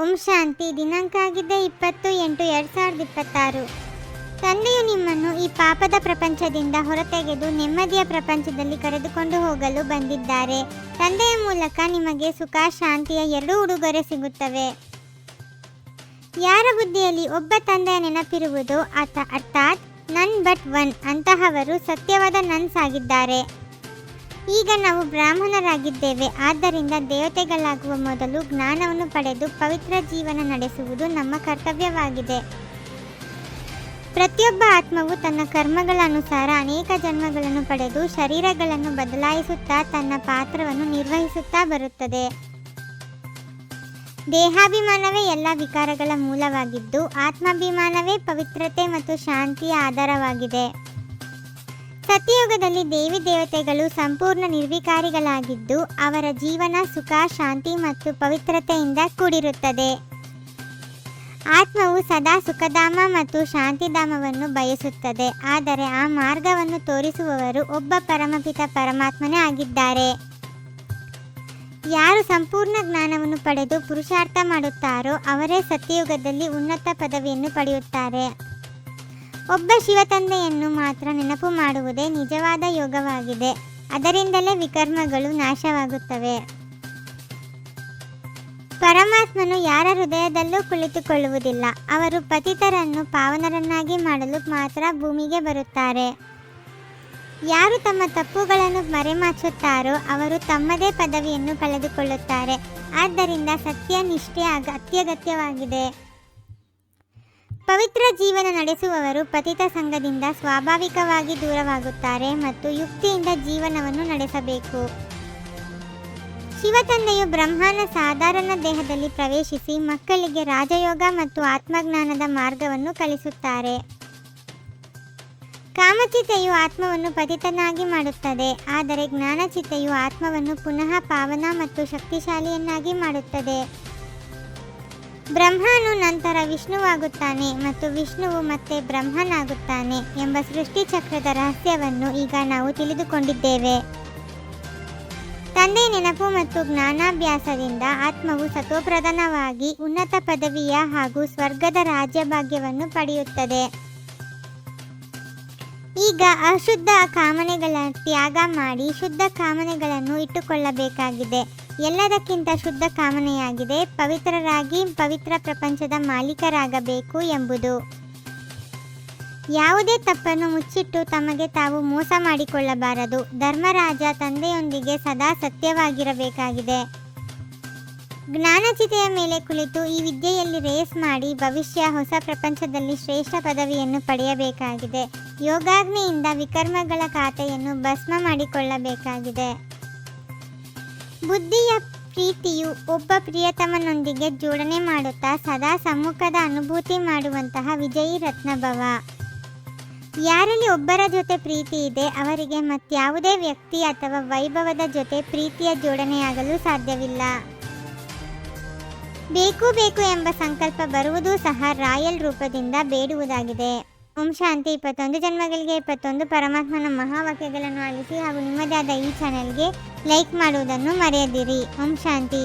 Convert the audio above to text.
ಓಂ ಶಾಂತಿ. ದಿನಾಂಕ ಆಗಿದೆ 20/8/2026. ತಂದೆಯು ನಿಮ್ಮನ್ನು ಈ ಪಾಪದ ಪ್ರಪಂಚದಿಂದ ಹೊರತೆಗೆದು ನೆಮ್ಮದಿಯ ಪ್ರಪಂಚದಲ್ಲಿ ಕರೆದುಕೊಂಡು ಹೋಗಲು ಬಂದಿದ್ದಾರೆ. ತಂದೆಯ ಮೂಲಕ ನಿಮಗೆ ಸುಖ ಶಾಂತಿಯ 2 ಉಡುಗೊರೆ ಸಿಗುತ್ತವೆ. ಯಾರ ಬುದ್ಧಿಯಲ್ಲಿ ಒಬ್ಬ ತಂದೆಯ ನೆನಪಿರುವುದೋ ಅರ್ಥಾತ್ ನನ್ ಬಟ್ ಒನ್, ಅಂತಹವರು ಸತ್ಯವಾದ ನನ್ಸ್ ಆಗಿದ್ದಾರೆ. ಈಗ ನಾವು ಬ್ರಾಹ್ಮಣರಾಗಿದ್ದೇವೆ. ಆದ್ದರಿಂದ ದೇವತೆಗಳಾಗುವ ಮೊದಲು ಜ್ಞಾನವನ್ನು ಪಡೆದು ಪವಿತ್ರ ಜೀವನ ನಡೆಸುವುದು ನಮ್ಮ ಕರ್ತವ್ಯವಾಗಿದೆ. ಪ್ರತಿಯೊಬ್ಬ ಆತ್ಮವು ತನ್ನ ಕರ್ಮಗಳ ಅನುಸಾರ ಅನೇಕ ಜನ್ಮಗಳನ್ನು ಪಡೆದು ಶರೀರಗಳನ್ನು ಬದಲಾಯಿಸುತ್ತಾ ತನ್ನ ಪಾತ್ರವನ್ನು ನಿರ್ವಹಿಸುತ್ತಾ ಬರುತ್ತದೆ. ದೇಹಾಭಿಮಾನವೇ ಎಲ್ಲ ವಿಕಾರಗಳ ಮೂಲವಾಗಿದ್ದು, ಆತ್ಮಾಭಿಮಾನವೇ ಪವಿತ್ರತೆ ಮತ್ತು ಶಾಂತಿಯ ಆಧಾರವಾಗಿದೆ. ಸತ್ಯಯುಗದಲ್ಲಿ ದೇವಿ ದೇವತೆಗಳು ಸಂಪೂರ್ಣ ನಿರ್ವಿಕಾರಿಗಳಾಗಿದ್ದು, ಅವರ ಜೀವನ ಸುಖ ಶಾಂತಿ ಮತ್ತು ಪವಿತ್ರತೆಯಿಂದ ಕೂಡಿರುತ್ತದೆ. ಆತ್ಮವು ಸದಾ ಸುಖಧಾಮ ಮತ್ತು ಶಾಂತಿಧಾಮವನ್ನು ಬಯಸುತ್ತದೆ. ಆದರೆ ಆ ಮಾರ್ಗವನ್ನು ತೋರಿಸುವವರು ಒಬ್ಬ ಪರಮಪಿತ ಪರಮಾತ್ಮನೇ ಆಗಿದ್ದಾರೆ. ಯಾರು ಸಂಪೂರ್ಣ ಜ್ಞಾನವನ್ನು ಪಡೆದು ಪುರುಷಾರ್ಥ ಮಾಡುತ್ತಾರೋ ಅವರೇ ಸತ್ಯಯುಗದಲ್ಲಿ ಉನ್ನತ ಪದವಿಯನ್ನು ಪಡೆಯುತ್ತಾರೆ. ಒಬ್ಬ ಶಿವತಂದೆಯನ್ನು ಮಾತ್ರ ನೆನಪು ಮಾಡುವುದೇ ನಿಜವಾದ ಯೋಗವಾಗಿದೆ. ಅದರಿಂದಲೇ ವಿಕರ್ಮಗಳು ನಾಶವಾಗುತ್ತವೆ. ಪರಮಾತ್ಮನು ಯಾರ ಹೃದಯದಲ್ಲೂ ಕುಳಿತುಕೊಳ್ಳುವುದಿಲ್ಲ. ಅವರು ಪತಿತರನ್ನು ಪಾವನರನ್ನಾಗಿ ಮಾಡಲು ಮಾತ್ರ ಭೂಮಿಗೆ ಬರುತ್ತಾರೆ. ಯಾರು ತಮ್ಮ ತಪ್ಪುಗಳನ್ನು ಮರೆಮಾಚುತ್ತಾರೋ ಅವರು ತಮ್ಮದೇ ಪದವಿಯನ್ನು ಕಳೆದುಕೊಳ್ಳುತ್ತಾರೆ. ಆದ್ದರಿಂದ ಸತ್ಯನಿಷ್ಠೆ ಅತ್ಯಗತ್ಯವಾಗಿದೆ. ಪವಿತ್ರ ಜೀವನ ನಡೆಸುವವರು ಪತಿತ ಸಂಘದಿಂದ ಸ್ವಾಭಾವಿಕವಾಗಿ ದೂರವಾಗುತ್ತಾರೆ ಮತ್ತು ಯುಕ್ತಿಯಿಂದ ಜೀವನವನ್ನು ನಡೆಸಬೇಕು. ಶಿವತಂದೆಯು ಬ್ರಹ್ಮನ ಸಾಧಾರಣ ದೇಹದಲ್ಲಿ ಪ್ರವೇಶಿಸಿ ಮಕ್ಕಳಿಗೆ ರಾಜಯೋಗ ಮತ್ತು ಆತ್ಮಜ್ಞಾನದ ಮಾರ್ಗವನ್ನು ಕಲಿಸುತ್ತಾರೆ. ಕಾಮಚಿತೆಯು ಆತ್ಮವನ್ನು ಪತಿತನಾಗಿ ಮಾಡುತ್ತದೆ, ಆದರೆ ಜ್ಞಾನಚಿತೆಯು ಆತ್ಮವನ್ನು ಪುನಃ ಪಾವನ ಮತ್ತು ಶಕ್ತಿಶಾಲಿಯನ್ನಾಗಿ ಮಾಡುತ್ತದೆ. ಬ್ರಹ್ಮನು ನಂತರ ವಿಷ್ಣುವಾಗುತ್ತಾನೆ ಮತ್ತು ವಿಷ್ಣುವು ಮತ್ತೆ ಬ್ರಹ್ಮನಾಗುತ್ತಾನೆ ಎಂಬ ಸೃಷ್ಟಿ ಚಕ್ರದ ರಹಸ್ಯವನ್ನು ಈಗ ನಾವು ತಿಳಿದುಕೊಂಡಿದ್ದೇವೆ. ತಂದೆಯ ನೆನಪು ಮತ್ತು ಜ್ಞಾನಾಭ್ಯಾಸದಿಂದ ಆತ್ಮವು ಸತೋಪ್ರಧಾನವಾಗಿ ಉನ್ನತ ಪದವಿಯ ಹಾಗೂ ಸ್ವರ್ಗದ ರಾಜ್ಯಭಾಗ್ಯವನ್ನು ಪಡೆಯುತ್ತದೆ. ಈಗ ಅಶುದ್ಧ ಕಾಮನೆಗಳ ತ್ಯಾಗ ಮಾಡಿ ಶುದ್ಧ ಕಾಮನೆಗಳನ್ನು ಇಟ್ಟುಕೊಳ್ಳಬೇಕಾಗಿದೆ. ಎಲ್ಲದಕ್ಕಿಂತ ಶುದ್ಧ ಕಾಮನೆಯಾಗಿದೆ ಪವಿತ್ರರಾಗಿ ಪವಿತ್ರ ಪ್ರಪಂಚದ ಮಾಲೀಕರಾಗಬೇಕು ಎಂಬುದು. ಯಾವುದೇ ತಪ್ಪನ್ನು ಮುಚ್ಚಿಟ್ಟು ತಮಗೆ ತಾವು ಮೋಸ ಮಾಡಿಕೊಳ್ಳಬಾರದು. ಧರ್ಮರಾಜ ತಂದೆಯೊಂದಿಗೆ ಸದಾ ಸತ್ಯವಾಗಿರಬೇಕಾಗಿದೆ. ಜ್ಞಾನಚಿತೆಯ ಮೇಲೆ ಕುಳಿತು ಈ ವಿದ್ಯೆಯಲ್ಲಿ ರೇಸ್ ಮಾಡಿ ಭವಿಷ್ಯ ಹೊಸ ಪ್ರಪಂಚದಲ್ಲಿ ಶ್ರೇಷ್ಠ ಪದವಿಯನ್ನು ಪಡೆಯಬೇಕಾಗಿದೆ. ಯೋಗಾಗ್ನಿಯಿಂದ ವಿಕರ್ಮಗಳ ಖಾತೆಯನ್ನು ಭಸ್ಮ ಮಾಡಿಕೊಳ್ಳಬೇಕಾಗಿದೆ. ಬುದ್ಧಿಯ ಪ್ರೀತಿಯು ಒಬ್ಬ ಪ್ರಿಯತಮನೊಂದಿಗೆ ಜೋಡಣೆ ಮಾಡುತ್ತಾ ಸದಾ ಸಮ್ಮುಖದ ಅನುಭೂತಿ ಮಾಡುವಂತಹ ವಿಜಯಿ ರತ್ನಭವ. ಯಾರಲ್ಲಿ ಒಬ್ಬರ ಜೊತೆ ಪ್ರೀತಿ ಇದೆ ಅವರಿಗೆ ಮತ್ಯಾವುದೇ ವ್ಯಕ್ತಿ ಅಥವಾ ವೈಭವದ ಜೊತೆ ಪ್ರೀತಿಯ ಜೋಡಣೆಯಾಗಲು ಸಾಧ್ಯವಿಲ್ಲ. ಬೇಕು ಬೇಕು ಎಂಬ ಸಂಕಲ್ಪ ಬರುವುದೂ ಸಹ ರಾಯಲ್ ರೂಪದಿಂದ ಬೇಡುವುದಾಗಿದೆ. ಓಂ ಶಾಂತಿ. 21 ಜನ್ಮಗಳಿಗೆ 21 ಪರಮಾತ್ಮನ ಮಹಾವಾಕ್ಯಗಳನ್ನು ಆಲಿಸಿ ಹಾಗೂ ನಿಮ್ಮದೇ ಆದ ಈ ಚಾನೆಲ್ಗೆ ಲೈಕ್ ಮಾಡುವುದನ್ನು ಮರೆಯದಿರಿ. ಓಂ ಶಾಂತಿ.